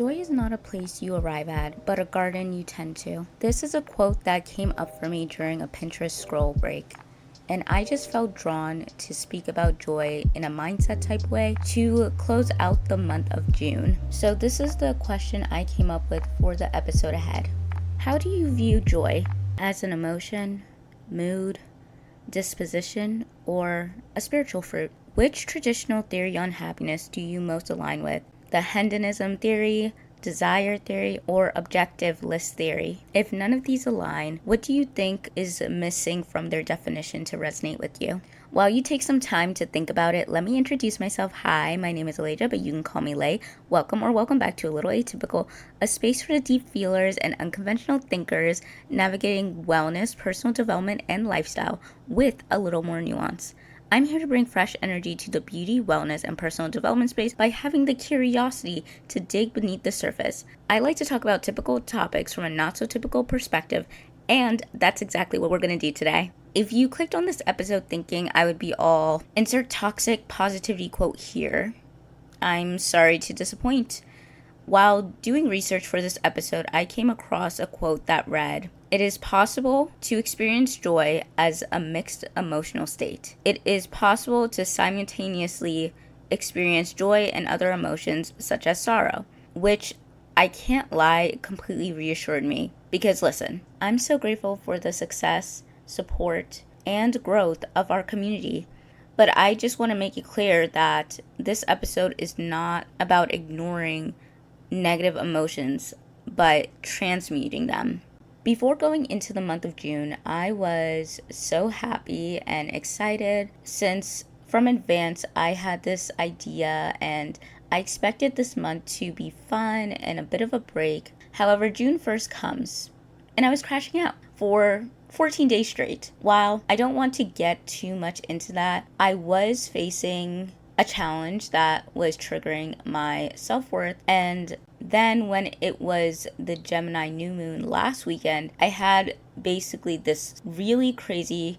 Joy is not a place you arrive at, but a garden you tend to. This is a quote that came up for me during a Pinterest scroll break. And I just felt drawn to speak about joy in a mindset type way to close out the month of June. So, this is the question I came up with for the episode ahead. How do you view joy? As an emotion, mood, disposition, or a spiritual fruit? Which traditional theory on happiness do you most align with? The hedonism theory, desire theory, or objective list theory? If none of these align, what do you think is missing from their definition to resonate with you? While you take some time to think about it, let me introduce myself. Hi, my name is Elijah, but you can call me Lay. Welcome back to A Little Atypical, a space for the deep feelers and unconventional thinkers navigating wellness, personal development, and lifestyle with a little more nuance. I'm here to bring fresh energy to the beauty, wellness, and personal development space by having the curiosity to dig beneath the surface. I like to talk about typical topics from a not-so-typical perspective, and that's exactly what we're going to do today. If you clicked on this episode thinking I would be all insert toxic positivity quote here, I'm sorry to disappoint. While doing research for this episode, I came across a quote that read, "It is possible to experience joy as a mixed emotional state. It is possible to simultaneously experience joy and other emotions such as sorrow," which I can't lie completely reassured me. Because listen, I'm so grateful for the success, support, and growth of our community. But I just want to make it clear that this episode is not about ignoring negative emotions, but transmuting them. Before going into the month of June, I was so happy and excited since from advance I had this idea and I expected this month to be fun and a bit of a break. However, June 1st comes and I was crashing out for 14 days straight. While I don't want to get too much into that, I was facing a challenge that was triggering my self-worth. And then when it was the Gemini new moon last weekend, I had basically this really crazy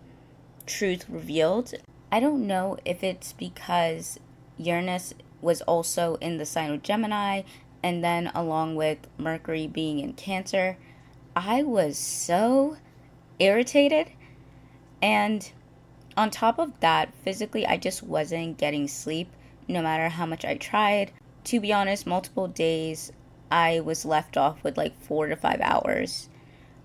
truth revealed. I don't know if it's because Uranus was also in the sign of Gemini, and then along with Mercury being in Cancer, I was so irritated. And on top of that, physically, I just wasn't getting sleep no matter how much I tried. To be honest, multiple days I was left off with like 4 to 5 hours.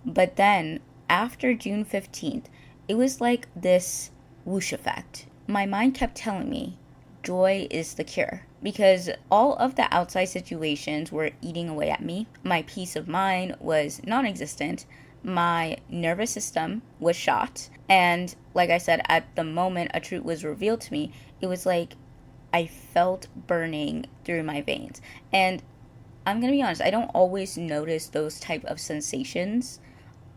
But then after June 15th, it was like this whoosh effect. My mind kept telling me joy is the cure because all of the outside situations were eating away at me. My peace of mind was non-existent. My nervous system was shot. And like I said, at the moment a truth was revealed to me, it was like I felt burning through my veins. And I'm going to be honest, I don't always notice those type of sensations,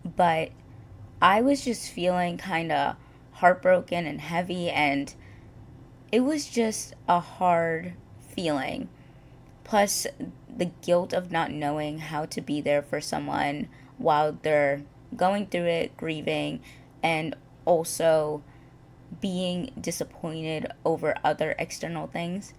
but I was just feeling kind of heartbroken and heavy, and it was just a hard feeling. Plus the guilt of not knowing how to be there for someone while they're going through it, grieving, and also being disappointed over other external things.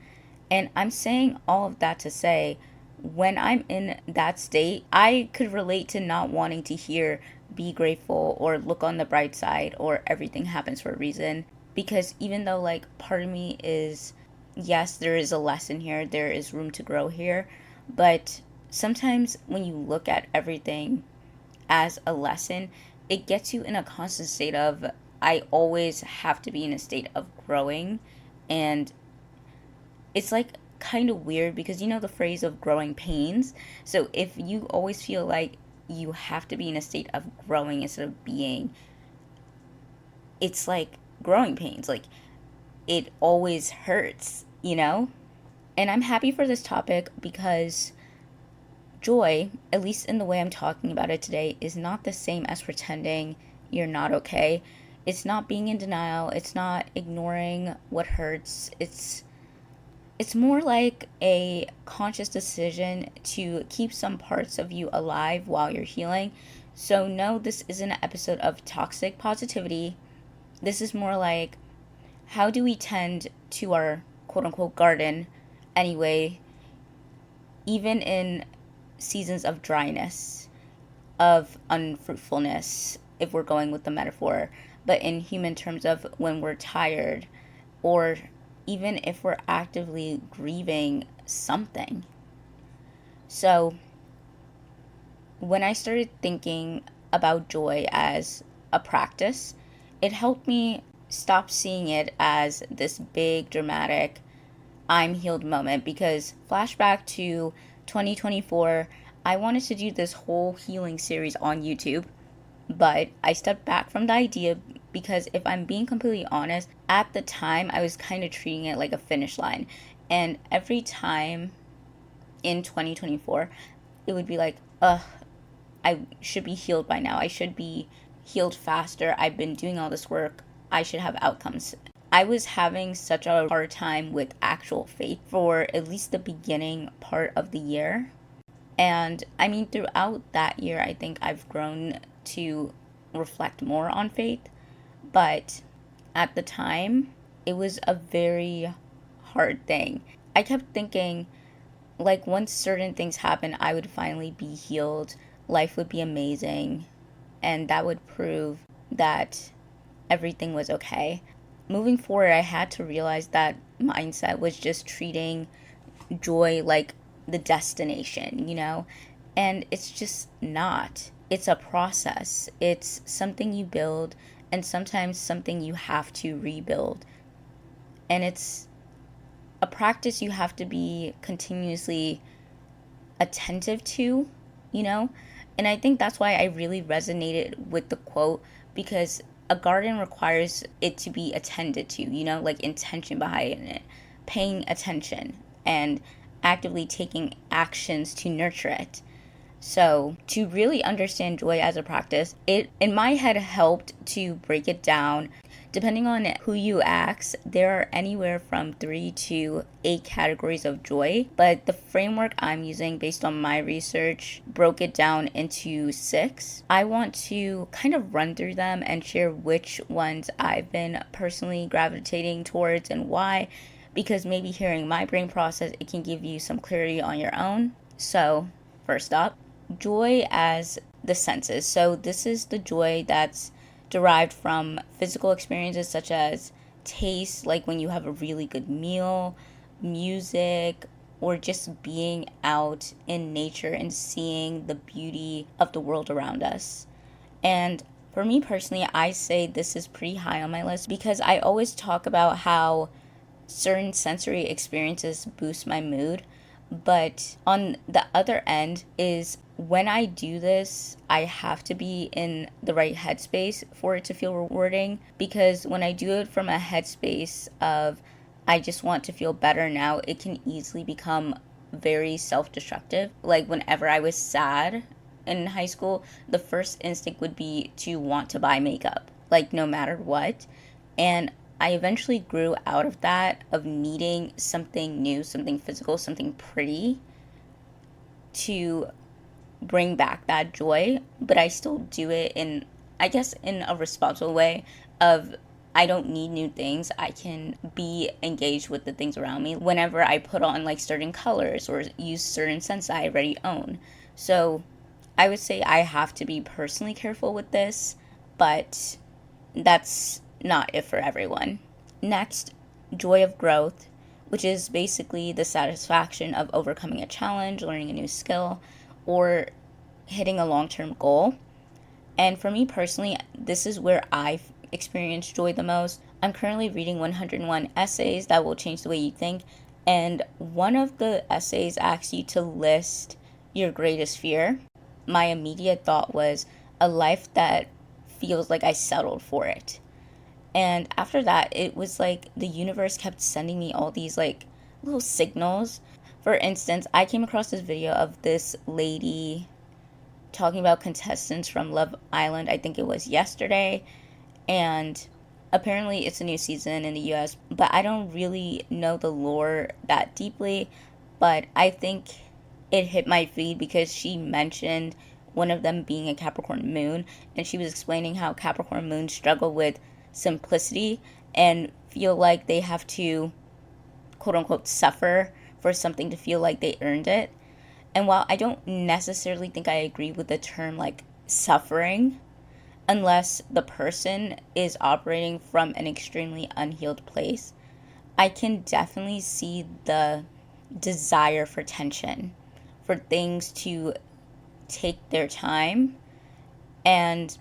And I'm saying all of that to say, when I'm in that state, I could relate to not wanting to hear be grateful or look on the bright side or everything happens for a reason. Because even though like part of me is, yes, there is a lesson here, there is room to grow here, but sometimes when you look at everything as a lesson, it gets you in a constant state of, I always have to be in a state of growing. And it's like kind of weird because you know the phrase of growing pains. So if you always feel like you have to be in a state of growing instead of being, it's like growing pains. Like it always hurts, you know? And I'm happy for this topic because joy, at least in the way I'm talking about it today, is not the same as pretending you're not okay. It's not being in denial. It's not ignoring what hurts. It's more like a conscious decision to keep some parts of you alive while you're healing. So no, this isn't an episode of toxic positivity. This is more like, how do we tend to our quote-unquote garden anyway, even in seasons of dryness, of unfruitfulness, if we're going with the metaphor, but in human terms of when we're tired, or even if we're actively grieving something. So when I started thinking about joy as a practice, it helped me stop seeing it as this big dramatic I'm healed moment, because flashback to 2024, I wanted to do this whole healing series on YouTube, but I stepped back from the idea because if I'm being completely honest, at the time I was kind of treating it like a finish line. And every time in 2024, it would be like, ugh, I should be healed by now. I should be healed faster. I've been doing all this work. I should have outcomes. I was having such a hard time with actual faith for at least the beginning part of the year. And I mean, throughout that year, I think I've grown to reflect more on faith. But at the time, it was a very hard thing. I kept thinking, like, once certain things happen, I would finally be healed. Life would be amazing. And that would prove that everything was okay. Moving forward, I had to realize that mindset was just treating joy like the destination, you know? And it's just not. It's a process. It's something you build, and sometimes something you have to rebuild. And it's a practice you have to be continuously attentive to, you know? And I think that's why I really resonated with the quote, because a garden requires it to be attended to, you know, like intention behind it, paying attention and actively taking actions to nurture it. So to really understand joy as a practice, it in my head helped to break it down. Depending on who you ask, there are anywhere from 3 to 8 categories of joy, but the framework I'm using based on my research broke it down into 6. I want to kind of run through them and share which ones I've been personally gravitating towards and why, because maybe hearing my brain process, it can give you some clarity on your own. So first up, joy as the senses. So this is the joy that's derived from physical experiences such as taste, like when you have a really good meal, music, or just being out in nature and seeing the beauty of the world around us. And for me personally, I say this is pretty high on my list because I always talk about how certain sensory experiences boost my mood. But on the other end is when I do this, I have to be in the right headspace for it to feel rewarding. Because when I do it from a headspace of I just want to feel better now, it can easily become very self-destructive. Like whenever I was sad in high school, the first instinct would be to want to buy makeup, like no matter what. And I eventually grew out of that, of needing something new, something physical, something pretty to bring back that joy. But I still do it in, I guess, in a responsible way of I don't need new things. I can be engaged with the things around me whenever I put on like certain colors or use certain scents I already own. So I would say I have to be personally careful with this, but that's not it for everyone. Next, joy of growth, which is basically the satisfaction of overcoming a challenge, learning a new skill, or hitting a long-term goal. And for me personally, this is where I've experienced joy the most. I'm currently reading 101 essays that will change the way you think, and one of the essays asks you to list your greatest fear. My immediate thought was a life that feels like I settled for it. And after that, it was like the universe kept sending me all these like little signals. For instance, I came across this video of this lady talking about contestants from Love Island. I think it was yesterday. And apparently it's a new season in the US, but I don't really know the lore that deeply. But I think it hit my feed because she mentioned one of them being a Capricorn moon, and she was explaining how Capricorn moons struggle with simplicity and feel like they have to quote unquote suffer for something to feel like they earned it. And while I don't necessarily think I agree with the term like suffering, unless the person is operating from an extremely unhealed place, I can definitely see the desire for tension, for things to take their time, and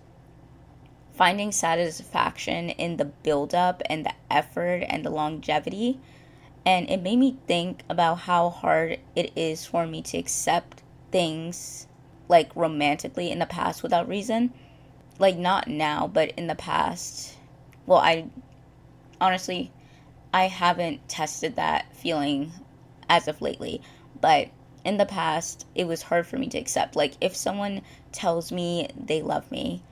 finding satisfaction in the buildup and the effort and the longevity. And it made me think about how hard it is for me to accept things like romantically in the past without reason. Like, not now, but in the past. Well, I honestly, I haven't tested that feeling as of lately, but in the past, it was hard for me to accept. Like, if someone tells me they love me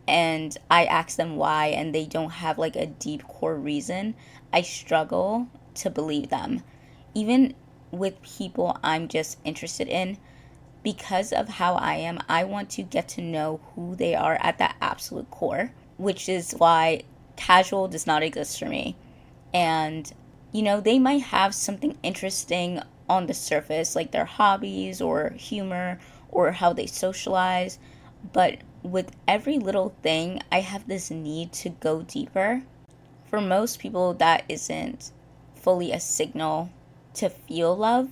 and I ask them why and they don't have like a deep core reason, I struggle to believe them. Even with people I'm just interested in, because of how I am, I want to get to know who they are at that absolute core, which is why casual does not exist for me. And, they might have something interesting on the surface, like their hobbies or humor or how they socialize. But with every little thing, I have this need to go deeper. For most people, that isn't fully a signal to feel love,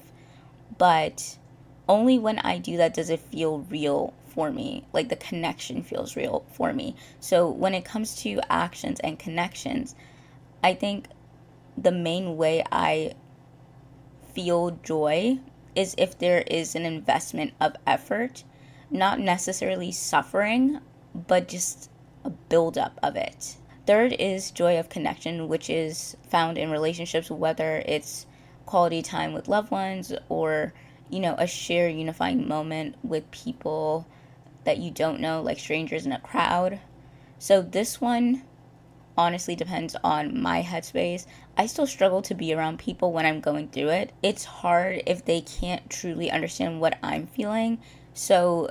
but only when I do that does it feel real for me. Like the connection feels real for me. So when it comes to actions and connections, I think the main way I feel joy is if there is an investment of effort, not necessarily suffering, but just a buildup of it. Third is joy of connection, which is found in relationships, whether it's quality time with loved ones or, a shared unifying moment with people that you don't know, like strangers in a crowd. So this one honestly depends on my headspace. I still struggle to be around people when I'm going through it. It's hard if they can't truly understand what I'm feeling. So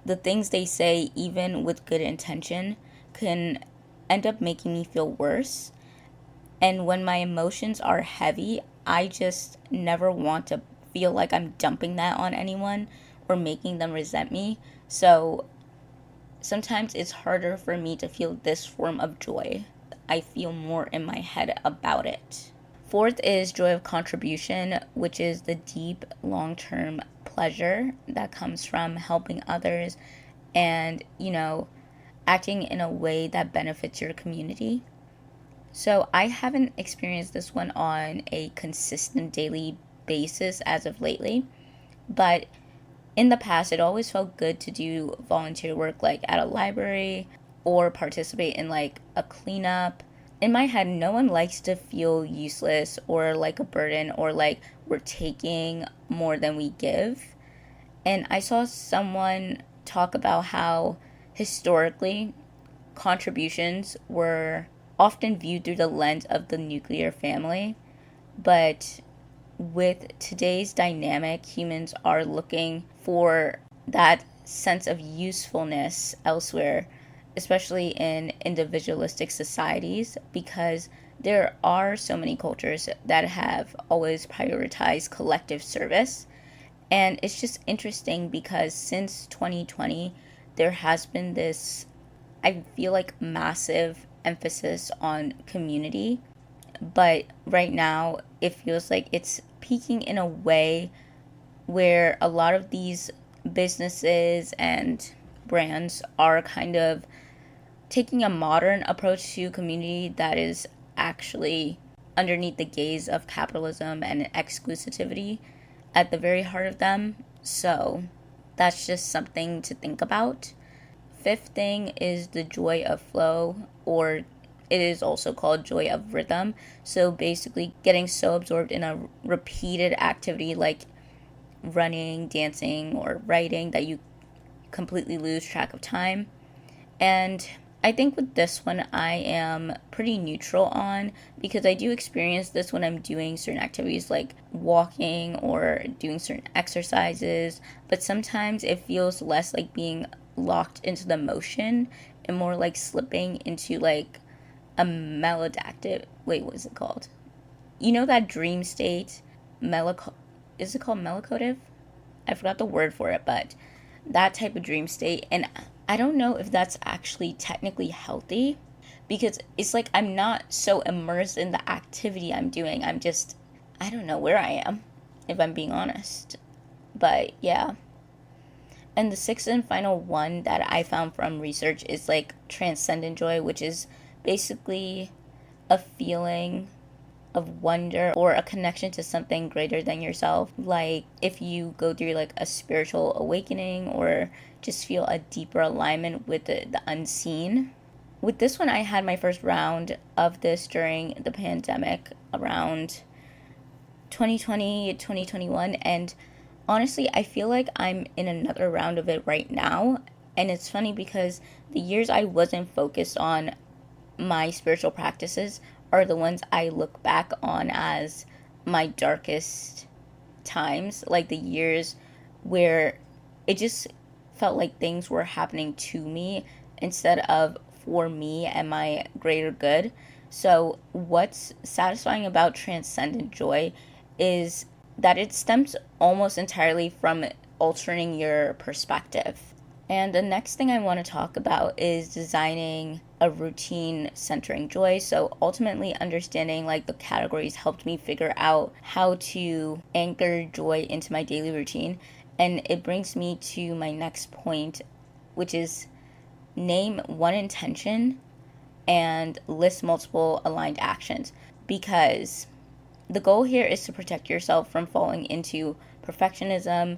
the things they say, even with good intention, can end up making me feel worse. And when my emotions are heavy, I just never want to feel like I'm dumping that on anyone or making them resent me. So sometimes it's harder for me to feel this form of joy. I feel more in my head about it. Fourth is joy of contribution, which is the deep, long term pleasure that comes from helping others and, acting in a way that benefits your community. So I haven't experienced this one on a consistent daily basis as of lately, but in the past, it always felt good to do volunteer work like at a library or participate in like a cleanup. In my head, no one likes to feel useless or like a burden or like we're taking more than we give. And I saw someone talk about how historically contributions were often viewed through the lens of the nuclear family, but with today's dynamic, humans are looking for that sense of usefulness elsewhere, especially in individualistic societies, because there are so many cultures that have always prioritized collective service. And it's just interesting because since 2020, there has been this, I feel like, massive emphasis on community, but right now it feels like it's peaking in a way where a lot of these businesses and brands are kind of taking a modern approach to community that is actually underneath the gaze of capitalism and exclusivity at the very heart of them. So that's just something to think about. Fifth thing is the joy of flow, or it is also called joy of rhythm. So basically, getting so absorbed in a repeated activity like running, dancing, or writing that you completely lose track of time. And I think with this one, I am pretty neutral on, because I do experience this when I'm doing certain activities like walking or doing certain exercises, but sometimes it feels less like being locked into the motion and more like slipping into like a maladaptive, wait, what is it called? You know that dream state, is it called melacotive? I forgot the word for it, but that type of dream state. And I don't know if that's actually technically healthy, because it's like I'm not so immersed in the activity I'm doing. I don't know where I am, if I'm being honest. But yeah. And the sixth and final one that I found from research is like transcendent joy, which is basically a feeling of wonder or a connection to something greater than yourself. Like if you go through like a spiritual awakening or just feel a deeper alignment with the unseen. With this one, I had my first round of this during the pandemic around 2020, 2021, and honestly, I feel like I'm in another round of it right now. And it's funny because the years I wasn't focused on my spiritual practices are the ones I look back on as my darkest times, like the years where it just felt like things were happening to me instead of for me and my greater good. So, what's satisfying about transcendent joy is that it stems almost entirely from altering your perspective. And the next thing I want to talk about is designing a routine centering joy. So ultimately understanding like the categories helped me figure out how to anchor joy into my daily routine. And it brings me to my next point, which is name one intention and list multiple aligned actions. Because the goal here is to protect yourself from falling into perfectionism.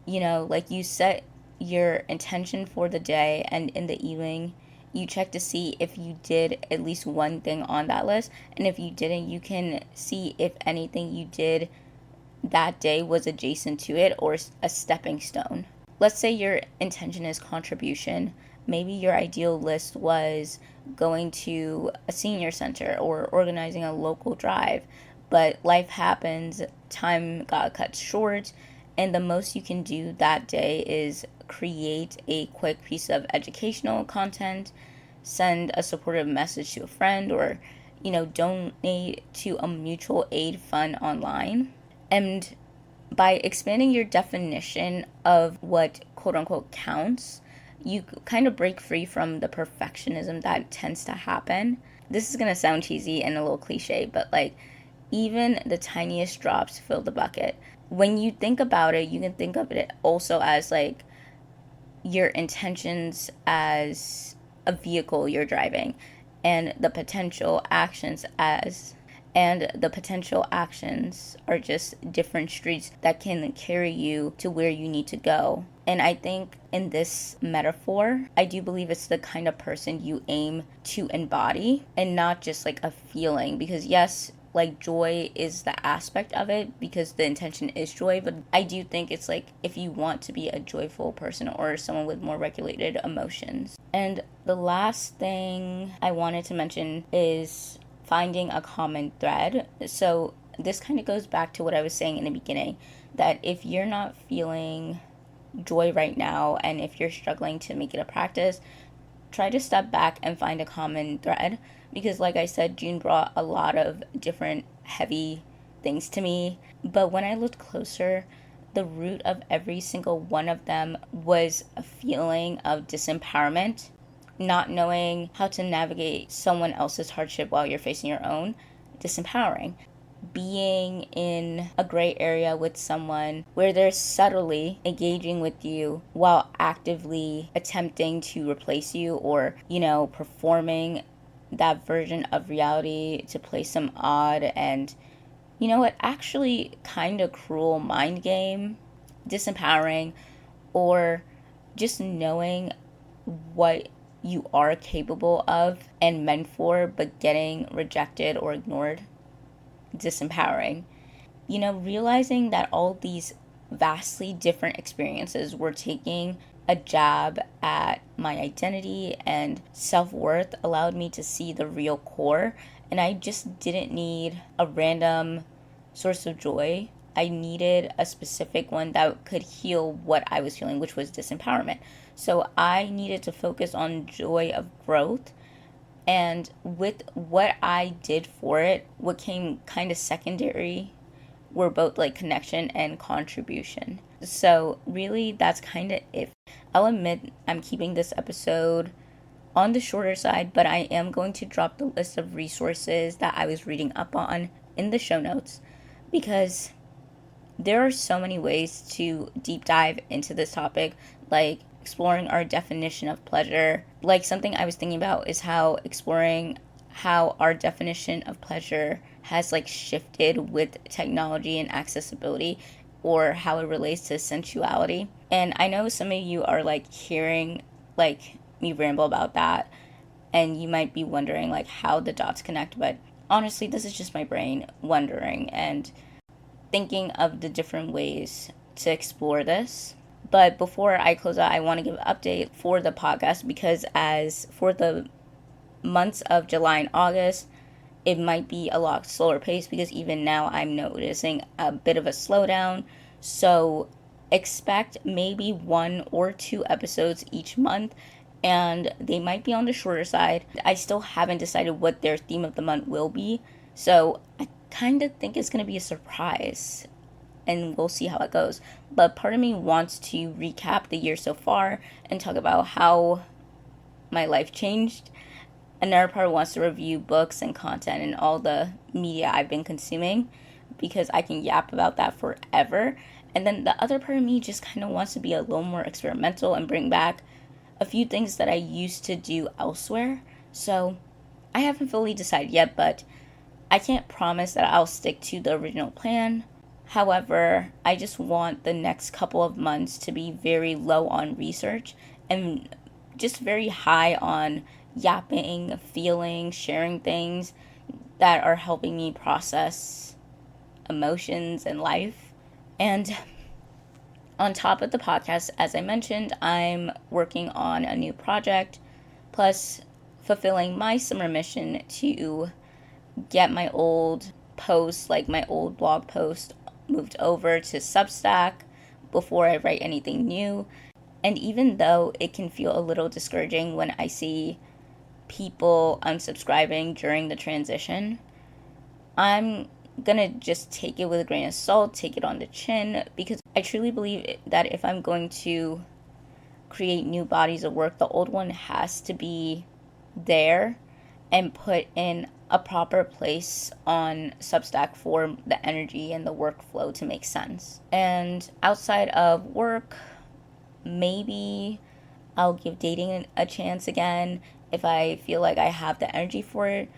Like you set your intention for the day, and in the evening you check to see if you did at least one thing on that list, and if you didn't, you can see if anything you did that day was adjacent to it or a stepping stone. Let's say your intention is contribution. Maybe your ideal list was going to a senior center or organizing a local drive, but life happens, time got cut short, and the most you can do that day is create a quick piece of educational content, send a supportive message to a friend, or, donate to a mutual aid fund online. And by expanding your definition of what quote unquote counts, you kind of break free from the perfectionism that tends to happen. This is going to sound cheesy and a little cliche, but like even the tiniest drops fill the bucket. When you think about it, you can think of it also as like your intentions as a vehicle you're driving, and the potential actions are just different streets that can carry you to where you need to go. And I think in this metaphor, I do believe it's the kind of person you aim to embody and not just like a feeling. Because yes, like joy is the aspect of it because the intention is joy, but I do think it's like if you want to be a joyful person or someone with more regulated emotions. And the last thing I wanted to mention is finding a common thread. So this kind of goes back to what I was saying in the beginning, that if you're not feeling joy right now and if you're struggling to make it a practice, try to step back and find a common thread. Because like I said, June brought a lot of different heavy things to me, but when I looked closer, the root of every single one of them was a feeling of disempowerment, not knowing how to navigate someone else's hardship while you're facing your own. Disempowering. Being in a gray area with someone where they're subtly engaging with you while actively attempting to replace you, or, performing that version of reality to play some odd and, actually kind of cruel mind game. Disempowering. Or just knowing what you are capable of and meant for, but getting rejected or ignored. Disempowering. Realizing that all these vastly different experiences were taking a jab at my identity and self-worth allowed me to see the real core, and I just didn't need a random source of joy. I needed a specific one that could heal what I was feeling, which was disempowerment. So I needed to focus on joy of growth. And with what I did for it, what came kind of secondary were both like connection and contribution. So, really, that's kind of it. I'll admit I'm keeping this episode on the shorter side, but I am going to drop the list of resources that I was reading up on in the show notes because there are so many ways to deep dive into this topic, like exploring our definition of pleasure. Like, something I was thinking about is how exploring how our definition of pleasure has like shifted with technology and accessibility, or how it relates to sensuality. And I know some of you are like hearing like me ramble about that, and you might be wondering like how the dots connect, but honestly, this is just my brain wondering and thinking of the different ways to explore this. But before I close out, I want to give an update for the podcast, because as for the months of July and August, it might be a lot slower pace, because even now I'm noticing a bit of a slowdown. So expect maybe 1 or 2 episodes each month, and they might be on the shorter side. I still haven't decided what their theme of the month will be, so I kind of think it's going to be a surprise, and we'll see how it goes. But part of me wants to recap the year so far and talk about how my life changed. Another part wants to review books and content and all the media I've been consuming, because I can yap about that forever. And then the other part of me just kind of wants to be a little more experimental and bring back a few things that I used to do elsewhere. So I haven't fully decided yet, but I can't promise that I'll stick to the original plan. However, I just want the next couple of months to be very low on research and just very high on yapping, feeling, sharing things that are helping me process emotions and life. And on top of the podcast, as I mentioned, I'm working on a new project, plus fulfilling my summer mission to get my old posts, like my old blog post, moved over to Substack before I write anything new. And even though it can feel a little discouraging when I see people unsubscribing during the transition, I'm gonna just take it with a grain of salt, take it on the chin, because I truly believe that if I'm going to create new bodies of work, the old one has to be there and put in a proper place on Substack for the energy and the workflow to make sense. And outside of work, maybe I'll give dating a chance again if I feel like I have the energy for it.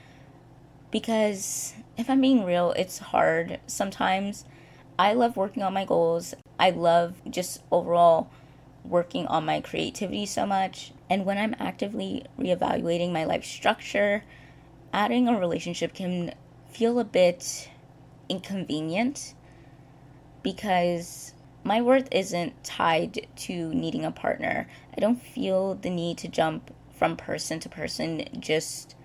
Because if I'm being real, it's hard sometimes. I love working on my goals. I love just overall working on my creativity so much. And when I'm actively reevaluating my life structure, adding a relationship can feel a bit inconvenient, because my worth isn't tied to needing a partner. I don't feel the need to jump from person to person just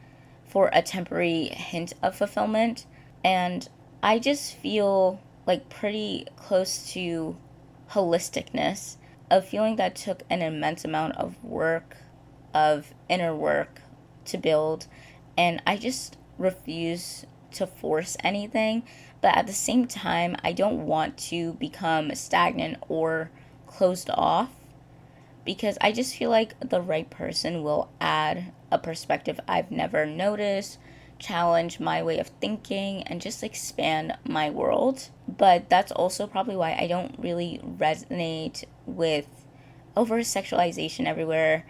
for a temporary hint of fulfillment. And I just feel like pretty close to holisticness, a feeling that took an immense amount of work, of inner work to build. And I just refuse to force anything. But at the same time, I don't want to become stagnant or closed off, because I just feel like the right person will add a perspective I've never noticed, challenge my way of thinking, and just expand my world. But that's also probably why I don't really resonate with over sexualization everywhere.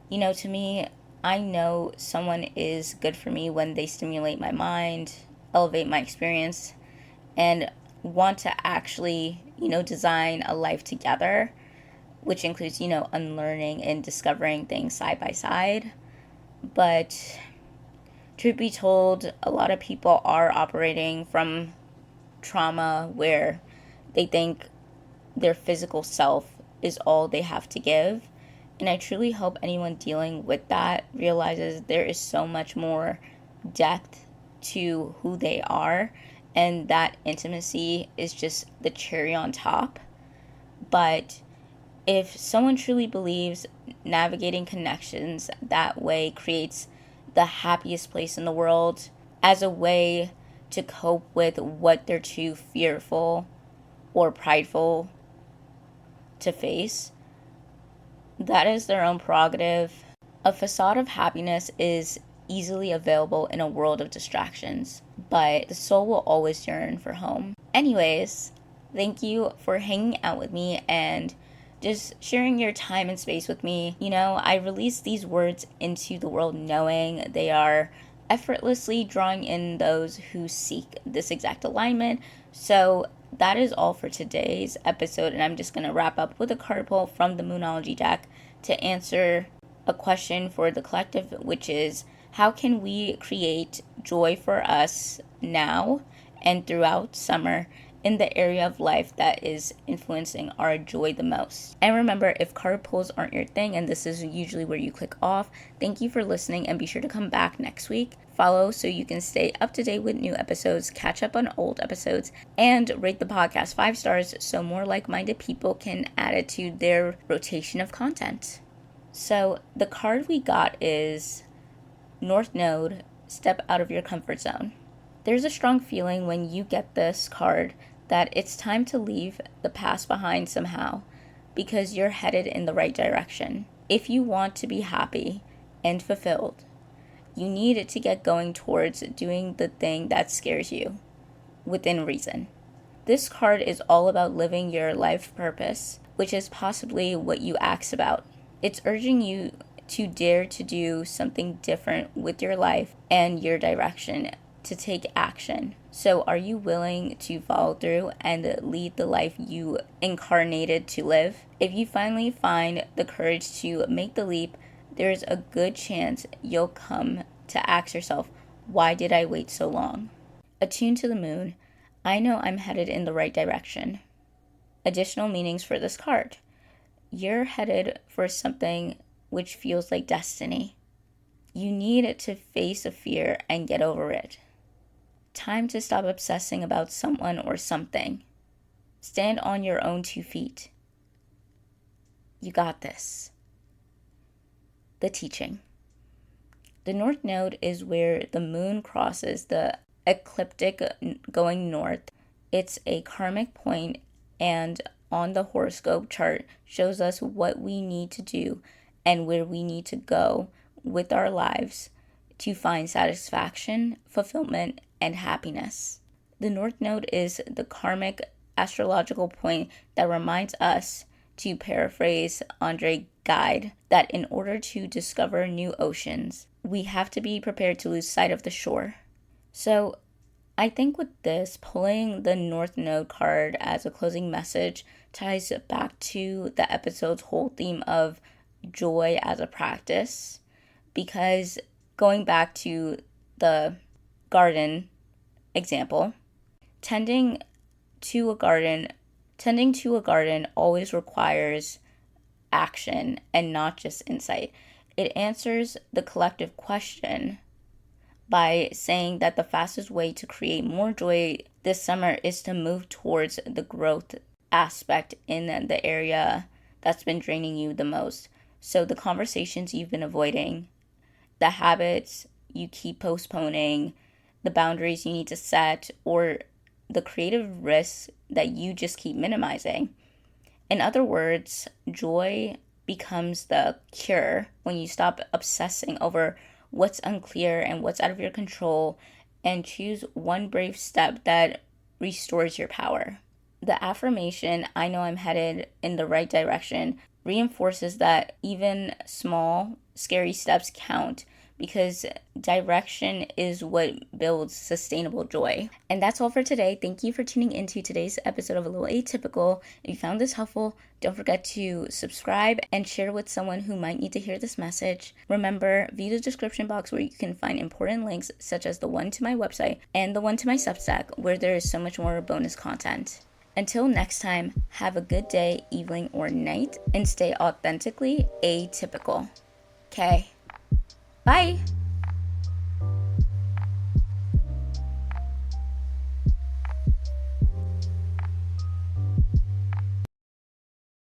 You know, to me, I know someone is good for me when they stimulate my mind, elevate my experience, and want to actually, design a life together, which includes, unlearning and discovering things side by side. But truth be told, a lot of people are operating from trauma where they think their physical self is all they have to give. And I truly hope anyone dealing with that realizes there is so much more depth to who they are, and that intimacy is just the cherry on top. But if someone truly believes navigating connections that way creates the happiest place in the world as a way to cope with what they're too fearful or prideful to face, that is their own prerogative. A facade of happiness is easily available in a world of distractions, but the soul will always yearn for home. Anyways, thank you for hanging out with me and just sharing your time and space with me. I release these words into the world knowing they are effortlessly drawing in those who seek this exact alignment. So that is all for today's episode, and I'm just going to wrap up with a card pull from the Moonology deck to answer a question for the collective, which is, how can we create joy for us now and throughout summer in the area of life that is influencing our joy the most? And remember, if card pulls aren't your thing, and this is usually where you click off, thank you for listening, and be sure to come back next week. Follow so you can stay up to date with new episodes, catch up on old episodes, and rate the podcast 5 stars so more like-minded people can add it to their rotation of content. So the card we got is North Node, Step Out of Your Comfort Zone. There's a strong feeling when you get this card that it's time to leave the past behind somehow, because you're headed in the right direction. If you want to be happy and fulfilled, you need to get going towards doing the thing that scares you, within reason. This card is all about living your life purpose, which is possibly what you asked about. It's urging you to dare to do something different with your life and your direction, to take action. So are you willing to follow through and lead the life you incarnated to live? If you finally find the courage to make the leap, there's a good chance you'll come to ask yourself, why did I wait so long? Attuned to the moon, I know I'm headed in the right direction. Additional meanings for this card. You're headed for something which feels like destiny. You need to face a fear and get over it. Time to stop obsessing about someone or something. Stand on your own 2 feet. You got this. The teaching. The North Node is where the moon crosses the ecliptic going north. It's a karmic point, and on the horoscope chart shows us what we need to do and where we need to go with our lives to find satisfaction, fulfillment, and happiness. The North Node is the karmic astrological point that reminds us, to paraphrase Andre Gide, that in order to discover new oceans, we have to be prepared to lose sight of the shore. So I think with this, pulling the North Node card as a closing message ties back to the episode's whole theme of joy as a practice, because going back to the garden example, tending to a garden always requires action and not just insight. It answers the collective question by saying that the fastest way to create more joy this summer is to move towards the growth aspect in the area that's been draining you the most. So the conversations you've been avoiding, the habits you keep postponing, the boundaries you need to set, or the creative risks that you just keep minimizing. In other words, joy becomes the cure when you stop obsessing over what's unclear and what's out of your control and choose one brave step that restores your power. The affirmation, I know I'm headed in the right direction, reinforces that even small, scary steps count, because direction is what builds sustainable joy. And that's all for today. Thank you for tuning into today's episode of A Little Atypical. If you found this helpful, don't forget to subscribe and share with someone who might need to hear this message. Remember, view the description box where you can find important links such as the one to my website and the one to my Substack, where there is so much more bonus content. Until next time, have a good day, evening, or night, and stay authentically atypical. Okay. Bye!